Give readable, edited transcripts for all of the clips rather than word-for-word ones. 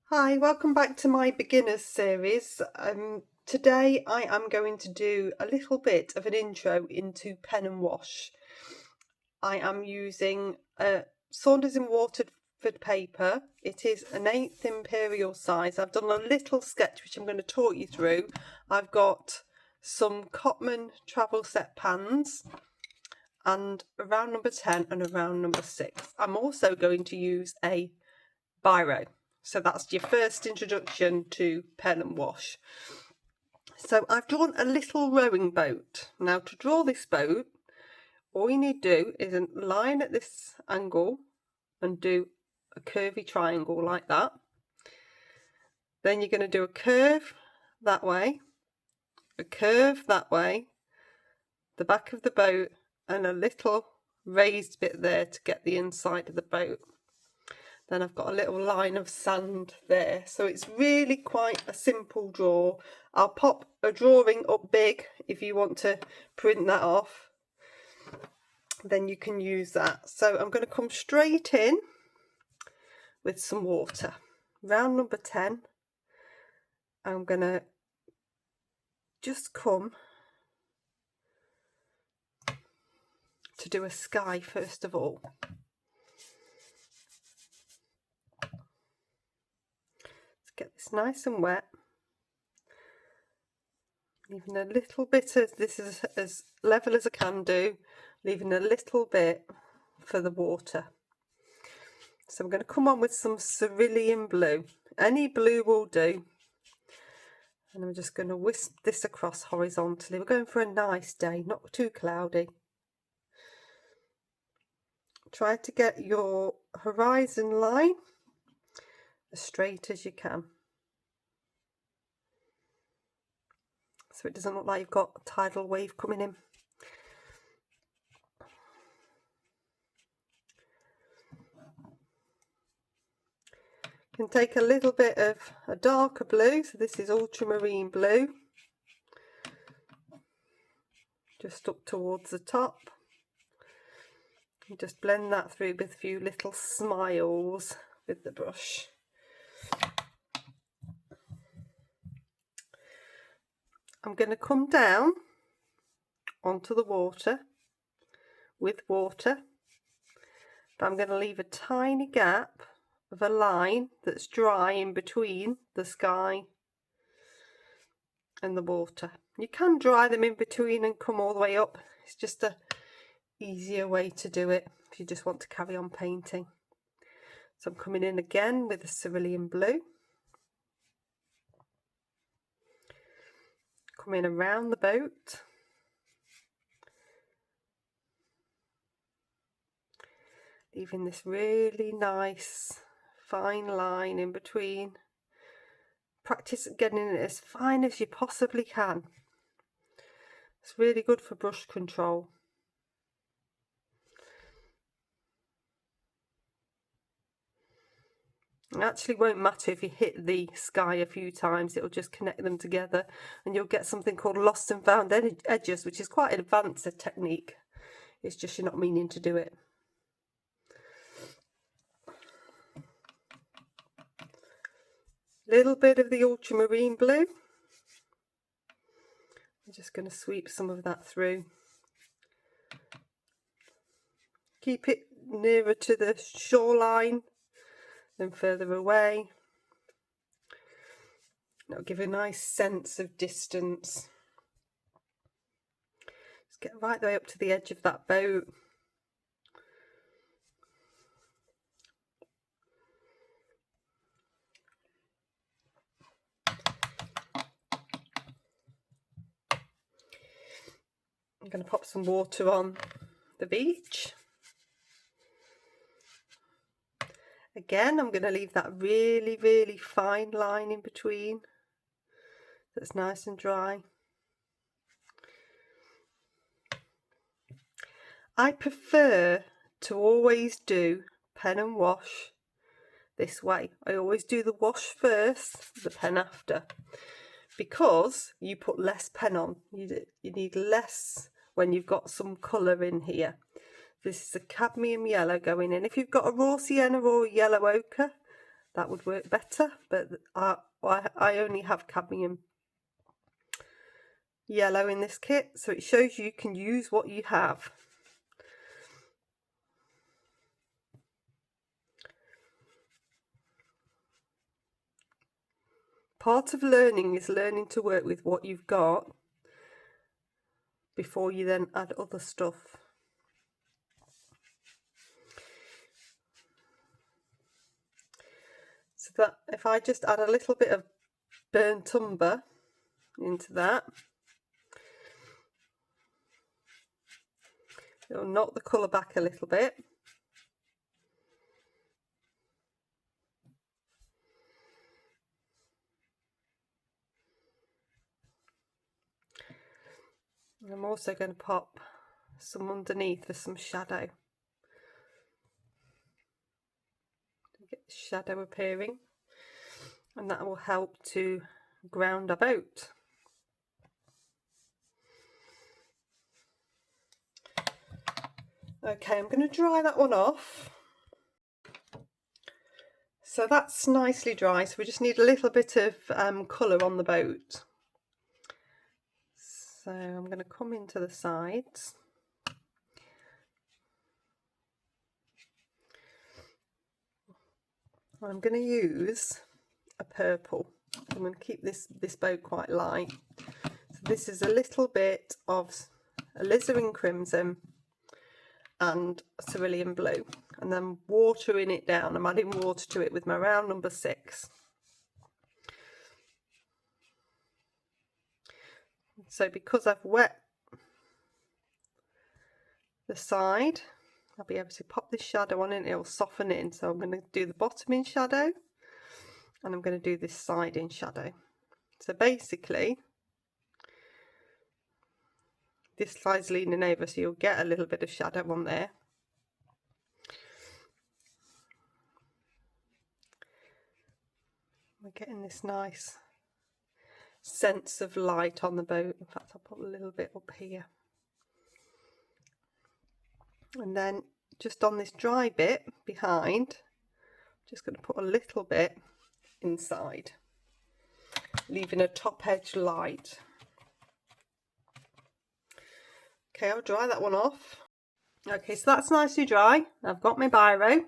Hi, welcome back to my beginners series. Today I am going to do a little bit of an intro into pen and wash. I am using Saunders and Waterford paper. It is an 1/8 imperial size. I've done a little sketch which I'm going to talk you through. I've got some Cotman travel set pans and a round number 10 and a round number 6. I'm also going to use a biro. So that's your first introduction to pen and wash. So I've drawn a little rowing boat. Now to draw this boat, all you need to do is a line at this angle and do a curvy triangle like that. Then you're going to do a curve that way, a curve that way, the back of the boat, and a little raised bit there to get the inside of the boat. Then I've got a little line of sand there. So it's really quite a simple draw. I'll pop a drawing up big if you want to print that off. Then you can use that. So I'm going to come straight in with some water. Round number 10. I'm going to just come to do a sky first of all. Get this nice and wet, leaving a little bit of this is as level as I can do, leaving a little bit for the water. So I'm going to come on with some cerulean blue. Any blue will do, and I'm just going to wisp this across horizontally. We're going for a nice day, not too cloudy. Try to get your horizon line as straight as you can, so it doesn't look like you've got a tidal wave coming in. You can take a little bit of a darker blue, so this is ultramarine blue, just up towards the top, and just blend that through with a few little smiles with the brush. I'm going to come down onto the water with water, but I'm going to leave a tiny gap of a line that's dry in between the sky and the water. You can dry them in between and come all the way up. It's just a easier way to do it if you just want to carry on painting. So I'm coming in again with a cerulean blue. Coming around the boat. Leaving this really nice fine line in between. Practice getting it as fine as you possibly can. It's really good for brush control. It actually won't matter if you hit the sky a few times, it'll just connect them together and you'll get something called lost and found edges, which is quite an advanced technique. It's just you're not meaning to do it. Little bit of the ultramarine blue. I'm just going to sweep some of that through. Keep it nearer to the shoreline than further away. That'll give a nice sense of distance. Just get right the way up to the edge of that boat. I'm going to pop some water on the beach. Again, I'm going to leave that really, really fine line in between that's nice and dry. I prefer to always do pen and wash this way. I always do the wash first, the pen after, because you put less pen on. You need less when you've got some colour in here. This is a cadmium yellow going in. If you've got a raw sienna or a yellow ochre, that would work better, but I only have cadmium yellow in this kit, so it shows you can use what you have. Part of learning is learning to work with what you've got before you then add other stuff. So that if I just add a little bit of burnt umber into that, it'll knock the colour back a little bit. And I'm also going to pop some underneath for some shadow. Get the shadow appearing, and that will help to ground our boat. Okay, I'm going to dry that one off. So that's nicely dry, so we just need a little bit of colour on the boat. So I'm going to come into the sides. I'm going to use a purple. I'm going to keep this boat quite light. So this is a little bit of alizarin crimson and cerulean blue, and then watering it down. I'm adding water to it with my round number 6. So because I've wet the side, I'll be able to pop this shadow on and it'll soften in. So I'm going to do the bottom in shadow, and I'm going to do this side in shadow. So basically this side's leaning over, so you'll get a little bit of shadow on there. We're getting this nice sense of light on the boat. In fact, I'll put a little bit up here. And then just on this dry bit behind, I'm just going to put a little bit inside, leaving a top edge light. Okay, I'll dry that one off. Okay, so that's nicely dry. I've got my biro.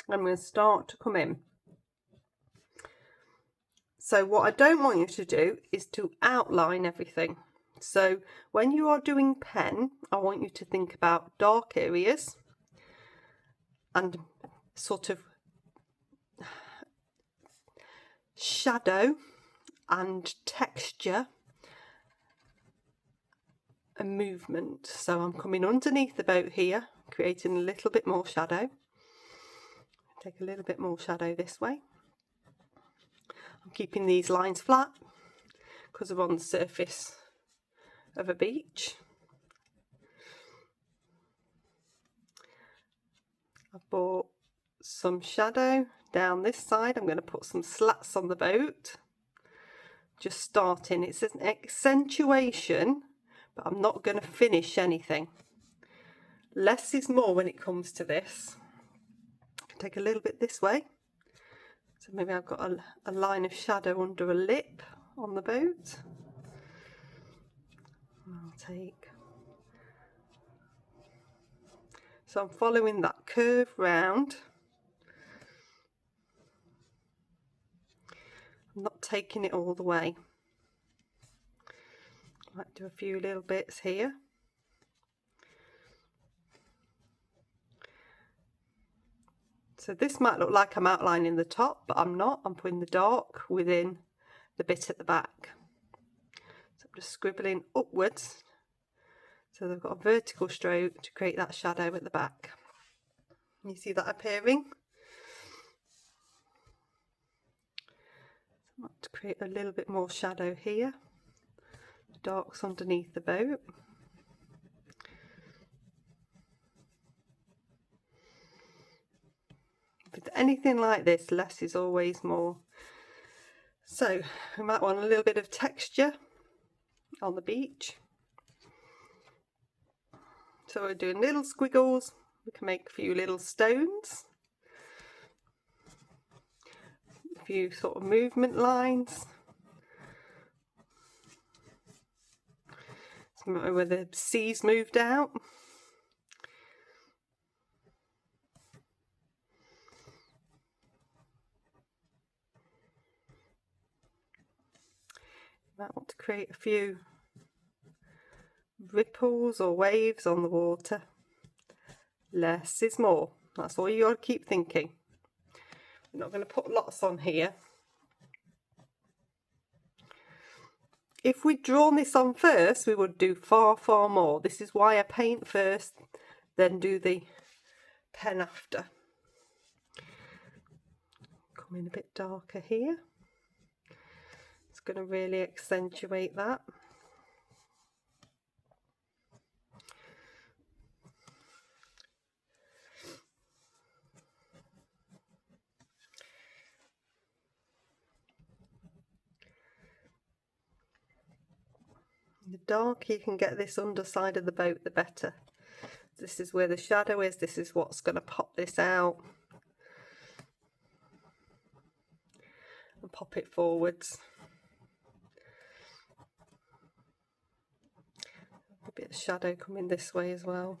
I'm going to start to come in. So what I don't want you to do is to outline everything. So when you are doing pen, I want you to think about dark areas and sort of shadow and texture and movement. So I'm coming underneath the boat here, creating a little bit more shadow. Take a little bit more shadow this way. I'm keeping these lines flat because I'm on the surface of a beach. I've brought some shadow down this side. I'm going to put some slats on the boat. Just starting. It's an accentuation, but I'm not going to finish anything. Less is more when it comes to this. I can take a little bit this way. So maybe I've got a line of shadow under a lip on the boat. I'll take. So I'm following that curve round. I'm not taking it all the way. I might do a few little bits here. So this might look like I'm outlining the top, but I'm not. I'm putting the dark within the bit at the back. So I'm just scribbling upwards. So they've got a vertical stroke to create that shadow at the back. You see that appearing? So I want to create a little bit more shadow here. The dark's underneath the boat. With anything like this, less is always more. So we might want a little bit of texture on the beach. So we're doing little squiggles. We can make a few little stones. few sort of movement lines. Where the seas moved out. You might want to create a few ripples or waves on the water. Less is more. That's all you got to keep thinking. We're not going to put lots on here. If we'd drawn this on first, we would do far, far more. This is why I paint first, then do the pen after. Come in a bit darker here. It's going to really accentuate that. The darker you can get this underside of the boat, the better. This is where the shadow is. This is what's going to pop this out and pop it forwards. A bit of shadow coming this way as well.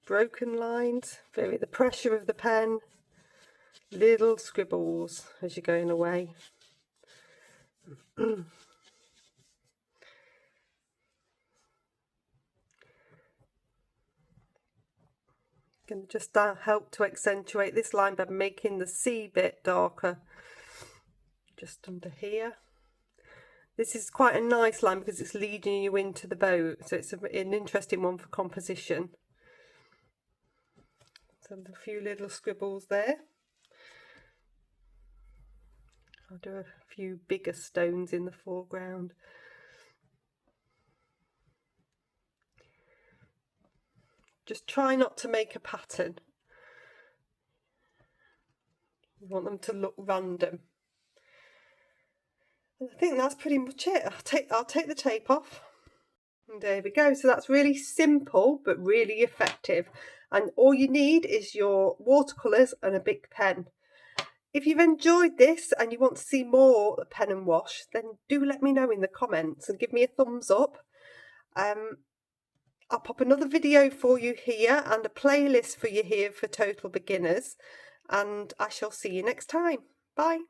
Broken lines, vary the pressure of the pen. Little scribbles as you're going away. Can just help to accentuate this line by making the sea bit darker just under here. This is quite a nice line because it's leading you into the boat, so it's an interesting one for composition. So a few little scribbles there. I'll do a few bigger stones in the foreground. Just try not to make a pattern. You want them to look random. And I think that's pretty much it. I'll take the tape off. And there we go. So that's really simple but really effective. And all you need is your watercolours and a big pen. If you've enjoyed this and you want to see more pen and wash, then do let me know in the comments and give me a thumbs up. I'll pop another video for you here and a playlist for you here for total beginners, and I shall see you next time. Bye.